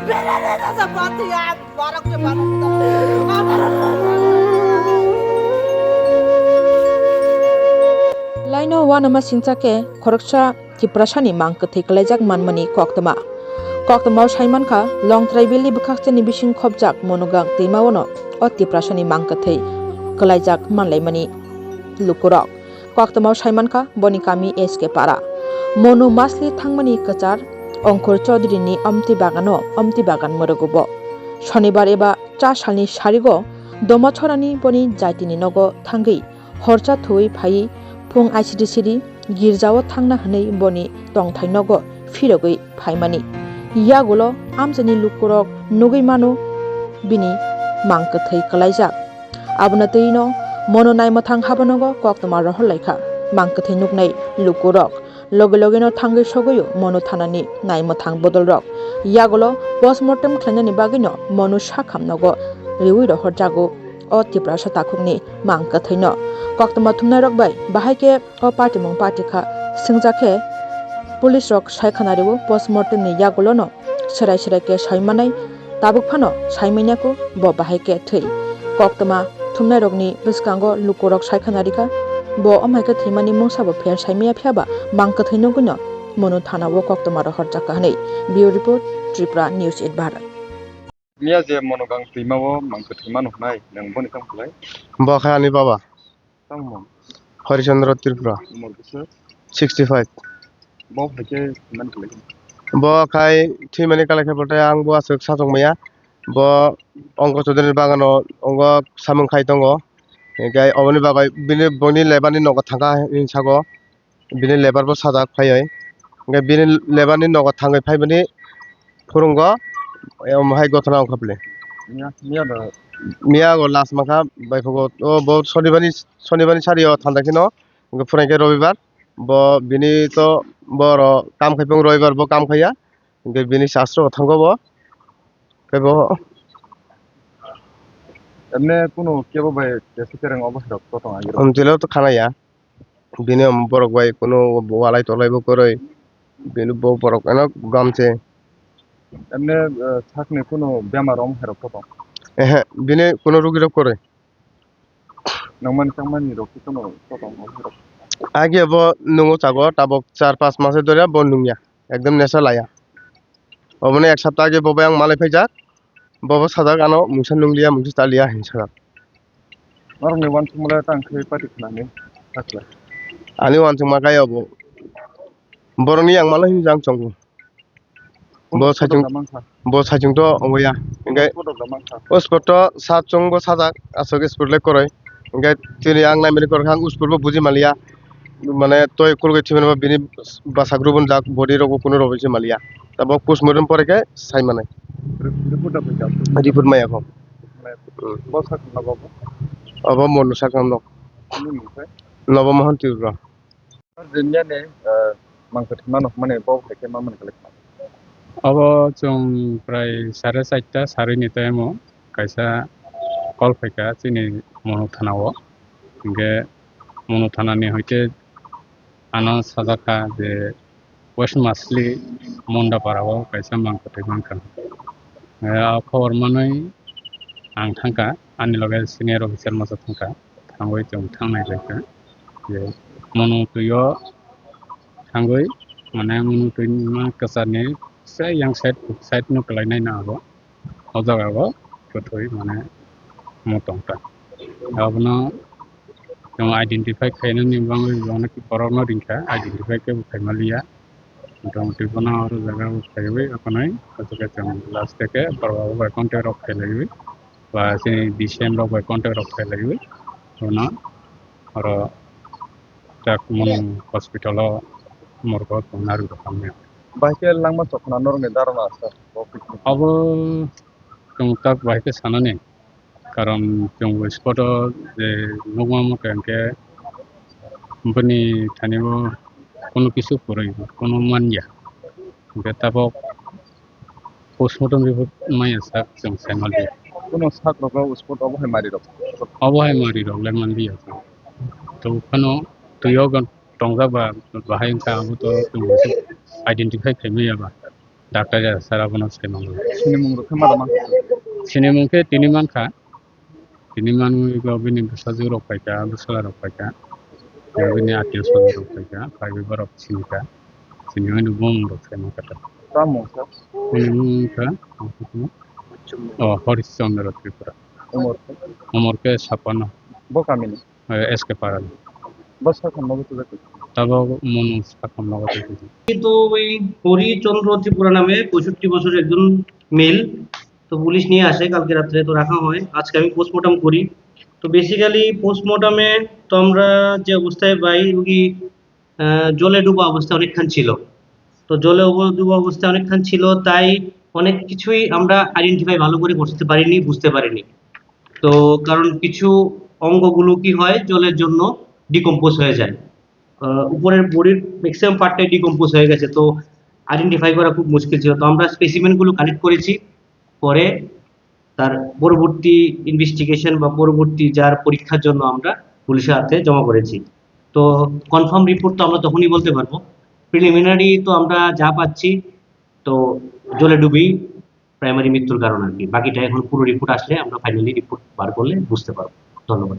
Laino wanama singchake khoroksa tiprasani mangkathei kalaijak manmani koktama saimankha long traibeli bukhaksani bising khopjak monogang teimawono o tiprasani mangkathei kalaijak manlaimani lukurok koktama saimankha boni kami SK para monu masli thangmani kachar Ongkur Chaudhary ni amti bagan morogobo shonibar eba 4 salni sarigo domachorani boni jaitini nogo thangi horcha thui phai Pung ICDC girjao thangna hanei boni tongthai nogo phirogoi phaimani yagulo amjani lukurok nugui manu bini mangkathei kalaijak abuna teino mono naimathang habanogo koktama rohol laikha mangkathei nugnai lukurok loge no thangai sogoyo mono thanani naimathang bodolrok yagulo postmortem khlainani bagino mono sakhamnogo riwi rohor jago o tiprasa takhukni mangkathei no koktama thumnai rok bai bahaike o party mong party kha singjakhe police rok saikhanaribo postmortem ni yagulo no serai ke saimanai tabuk phano saimainyako bo bahaike thei koktama thumnai rokni biskango lukurok saikhanarika bo amaika thimani mongsabo pher saimaya phiaba mangkathei no guno mono thana wo koktama ro horjaka hanei bio report Tripura News 8 Bharat Mia je monogang timawo mangkathei manu hnai nang boni kamkhulai Bakhani baba tangmon Harichandra Tripura umur besar 65 bo hake man khlai bo khai thimani kalakhe bote ang bo asuk sajong maya bo Ongkur Chaudhary bagano ongo samung khai tongo gai oboni bagai bini boni lebani nogo thanga hinsago bini lebar bo sajak phaioi gai bini lebani nogo thangai phaibani phurungo hai gotona ongkhaple mia da Mia go last makha baifogo o bo sonibani sario thandakino phuraike robibar bo bini to boro kam khaipong robibar bo kam khaya bini sastro thango bo kebo emne kuno kebo bai kesereng obosrok totong agiro amtilo to khanaya bini borok bai kuno walai tolai bo koroi bini bo borok ana gamche emne thakne kuno bemar omherok totong bini kuno rugirok koroi nangman kangmani rok kuno totong omherok আগে bo nungo chago tabok 4-5 মাসে ধরে bo nungya একদম নেশা Laya obone এক সপ্তাহ আগে bobo ang malai phaijak bobo sajak ano mungsa nunglia mungsa talia hinsajak marne wan thumla tang khai party khlani thakla ani wansung makai obo boroni ang malai hinjang chongku bo sajung to ongoya engai sport to sajung bo sajak asok sport le koroi engai tini ang naimeni korkhang sport bo buji malia মানে toy kolge thimena bini basagrubun jak body rogo kuno robisi malia tabo postmortem poreke sai manai report maya ko bo sakna bobo abo monu sakam no নবমোহন Tripura Arjenya ne mangkathei manu mane bo hake ma man khlai अब जों प्राय 4:30 सारिनि टाइमाव कायसा कल फैखा जोंनि मनु थानाव ओमफ्राय मनु थानानि हयते आना साजाखा जे waste मासलि मन्दापाराव कायसा मांखथै मांखान खबर मानै आं थांखा आंनि लगे सिनियर अफिसार मासा थांखा थांबाय जों थांनाय जायगा जे मनु तुयो थांबाय माने मनु तुयनि मा कासारनि से yang side no kalainai na abo ojaga gothoi mane motongta abno jong identify khaina ni bangai jona ki porogno ringkha identify ke khaimalia motamoti bana aro jaga khaiwe apanai kajoga jong last ke porwa by contact of khailaiwe ba se december by contact of khailaiwe ona aro tak mon hospital morgo naru kamne bahke langma chokna norne darona asa bo picnic अब जों तक bike सानने कारण जों spot जे नगमा मके बनी थानेबो कोनो किसु परै कोनो मानिया बेताबो पोस्टमॉर्टम रिपोर्ट माया साक जों साइमालि kuno sakrogo sport obo mari rok अबहाय मारि रगले मानलिया तो कनो तुयो गन टंगा बा बाहाय का तो जों identify खायमैयाबा Data ya sarabana sinimung. sinimung khema da man Sinimung ke tiniman gobini bisaju rok paika bisala rok paika. Gobini atil sojo rok paika. Pagi barok sinika. Sinimung bom rok sinimung kata. tamo sa Sinimung ka oh Horis Chandra Tripura. umur Umur ke 56 bo kamini SK Paral. basa kan mago to Tabo monu sakam lagote kuji. তো ওই হরিচন্দ্র ত্রিপুরা নামে 65 বছরের একজন mail. তো police নিয়ে আসে কালকে রাত্রে, তো রাখা হয়, আজকে আমি পোস্টমর্টম করি। তো বেসিক্যালি পোস্টমর্টমে তো আমরা যে অবস্থায় পাই রুগী জলে ডুবা অবস্থায় অনেকক্ষণ ছিল। তো জলে ডুবা অবস্থায় অনেকক্ষণ ছিল, তাই অনেক কিছুই আমরা আইডেন্টিফাই ভালো করে করতে পারিনি, বুঝতে পারিনি। তো কারণ কিছু অঙ্গগুলো কি হয় জলের জন্য ডিকম্পোজ হয়ে যায়, উপরের বডির ম্যাক্সিমাম পার্টটাই ডিকম্পোজ হয়ে গেছে, তো আইডেন্টিফাই করা খুব মুশকিল ছিল। তো আমরা স্পেসিমেনগুলো কালেক্ট করেছি, পরে তার পরবর্তী ইনভেস্টিগেশন বা পরবর্তী যার পরীক্ষার জন্য আমরা পুলিশের হাতে জমা করেছি। তো কনফার্ম রিপোর্ট তো আমরা তখনই বলতে পারবো। প্রিলিমিনারি তো আমরা যা পাচ্ছি, তো জলে ডুবি প্রাইমারি মৃত্যুর কারণ আর কি। বাকিটা এখন পুরো রিপোর্ট আসলে আমরা ফাইনালি রিপোর্ট বার করলে বুঝতে পারবো। ধন্যবাদ।